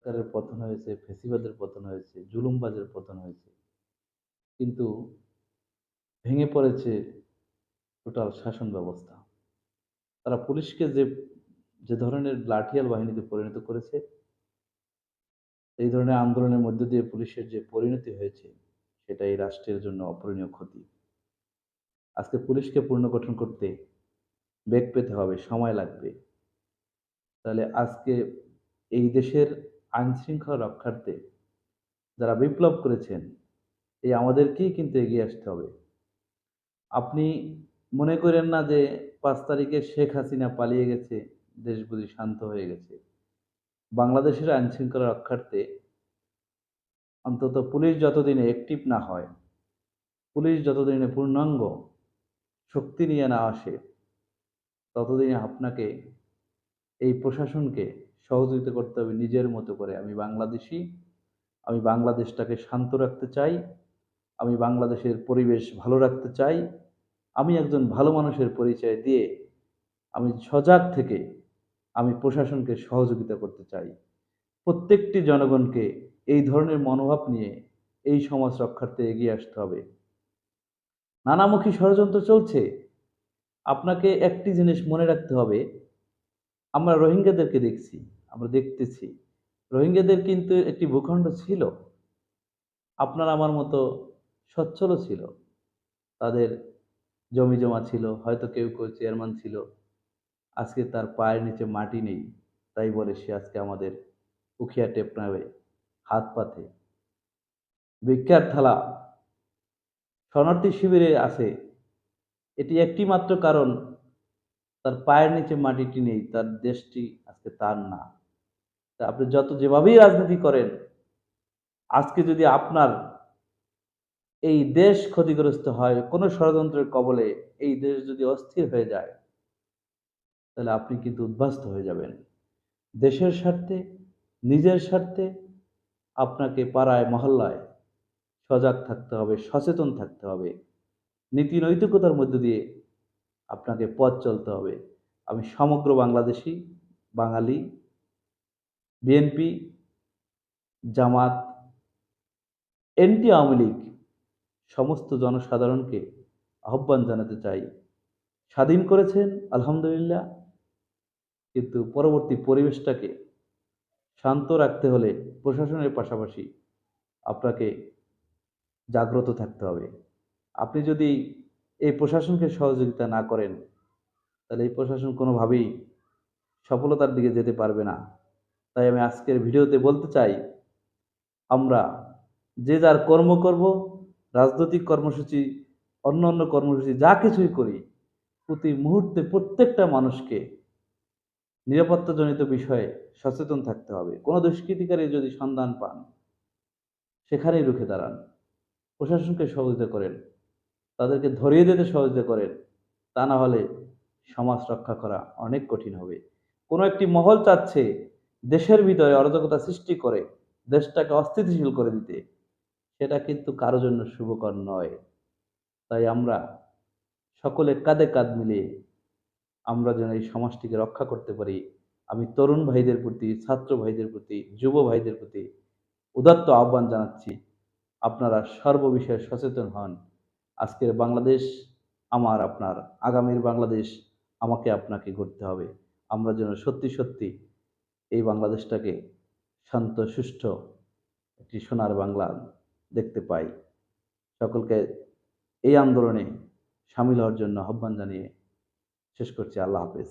সরকারের পতন হয়েছে, ফ্যাসিবাদের পতন হয়েছে, জুলুমবাজের পতন হয়েছে। কিন্তু ভেঙে পড়েছে টোটাল শাসন ব্যবস্থা। তারা পুলিশকে যে ধরনের লাঠিয়াল বাহিনীতে পরিণত করেছে, এই ধরনের আন্দোলনের মধ্য দিয়ে পুলিশের যে পরিণতি হয়েছে, সেটা এই রাষ্ট্রের জন্য অপূরণীয় ক্ষতি। আজকে পুলিশকে পুনর্গঠন করতে বেগ পেতে হবে, সময় লাগবে। তাহলে আজকে এই দেশের আইন-শৃঙ্খলা রক্ষার্থে যারা বিপ্লব করেছেন, এই আমাদেরকেই কিন্তু এগিয়ে আসতে হবে। আপনি মনে করেন না যে ৫ তারিখে শেখ হাসিনা পালিয়ে গেছে, দেশ বুঝি শান্ত হয়ে গেছে। বাংলাদেশের আইন-শৃঙ্খলা রক্ষার্থে অন্তত পুলিশ যতদিন অ্যাক্টিভ না হয়, পুলিশ যতদিনে পূর্ণাঙ্গ শক্তি নিয়ে না আসে, ততদিনে আপনাকে এই প্রশাসনকে সহযোগিতা করতে হবে নিজের মতো করে। আমি বাংলাদেশী, আমি বাংলাদেশটাকে শান্ত রাখতে চাই, আমি বাংলাদেশের পরিবেশ ভালো রাখতে চাই, আমি একজন ভালো মানুষের পরিচয় দিয়ে আমি সজাগ থেকে আমি প্রশাসনকে সহযোগিতা করতে চাই। প্রত্যেকটি জনগণকে এই ধরনের মনোভাব নিয়ে এই সমাজ রক্ষার্থে এগিয়ে আসতে হবে। নানামুখী ষড়যন্ত্র চলছে। আপনাকে একটি জিনিস মনে রাখতে হবে, আমরা রোহিঙ্গাদেরকে দেখছি, আমরা দেখতেছি। রোহিঙ্গাদের কিন্তু একটি ভূখণ্ড ছিল। আপনার আমার মতো সচ্ছলও ছিল। তাদের জমিজমা ছিল, হয়তো কেউ চেয়ারম্যান ছিল। আজকে তার পায়ের নিচে মাটি নেই। তাই বলে সে আজকে আমাদের উখিয়া টেপনাবে, হাত পাতে। ভিক্ষার থালা শরণার্থী শিবিরে আছে। এটি একটি মাত্র কারণ, তার পায়ের নিচে মাটিটি নেই, তার দেশটি আজকে তার না। তা আপনি যেভাবেই রাজনীতি করেন, আজকে যদি আপনার এই দেশ ক্ষতিগ্রস্ত হয়, কোনো ষড়যন্ত্রের কবলে এই দেশ যদি অস্থির হয়ে যায়, তাহলে আপনি কিন্তু উদ্বাস্তু হয়ে যাবেন। দেশের স্বার্থে, নিজের স্বার্থে আপনাকে পাড়ায় মহল্লায় সজাগ থাকতে হবে, সচেতন থাকতে হবে। নীতি নৈতিকতার মধ্য দিয়ে আপনাকে পথ চলতে হবে। আমি সমগ্র বাংলাদেশী, বাঙালি, বিএনপি, জামাত, এনটি আওয়ামী লীগ সমস্ত জনসাধারণকে আহ্বান জানাতে চাই। স্বাধীন করেছেন আলহামদুলিল্লাহ, কিন্তু পরবর্তী পরিবেশটাকে শান্ত রাখতে হলে প্রশাসনের পাশাপাশি আপনাকে জাগ্রত থাকতে হবে। আপনি যদি এই প্রশাসনকে সহযোগিতা না করেন, তাহলে এই প্রশাসন কোনোভাবেই সফলতার দিকে যেতে পারবে না। তাই আমি আজকের ভিডিওতে বলতে চাই, আমরা যে যার কর্ম করব, রাজনৈতিক কর্মসূচি, অন্য কর্মসূচি যা কিছুই করি, প্রতি মুহূর্তে প্রত্যেকটা মানুষকে নিরাপত্তাজনিত বিষয়ে সচেতন থাকতে হবে। কোনো দুষ্কৃতিকারী যদি সন্ধান পান, সেখানেই রুখে দাঁড়ান। প্রশাসনকে সহযোগিতা করেন, তাদেরকে ধরিয়ে দিতে সহযোগিতা করেন। তা না হলে সমাজ রক্ষা করা অনেক কঠিন হবে। কোনো একটি মহল চাচ্ছে দেশের ভিতরে অরাজকতা সৃষ্টি করে দেশটাকে অস্থিতিশীল করে দিতে। সেটা কিন্তু কারো জন্য শুভকর নয়। তাই আমরা সকলে কাঁধে কাঁধ মিলিয়ে আমরা যেন এই সমাজটিকে রক্ষা করতে পারি। আমি তরুণ ভাইদের প্রতি, ছাত্র ভাইদের প্রতি, যুব ভাইদের প্রতি উদাত্ত আহ্বান জানাচ্ছি, আপনারা সর্ববিষয়ে সচেতন হন। আজকের বাংলাদেশ আমার আপনার, আগামীর বাংলাদেশ আমাকে আপনাকে গড়তে হবে। আমরা যেন সত্যি সত্যি এই বাংলাদেশটাকে শান্ত সুষ্ঠু একটি সোনার বাংলা দেখতে পাই। সকলকে এই আন্দোলনে শামিল হওয়ার জন্য আহ্বান জানিয়ে শেষ করছি। আল্লাহ হাফেজ।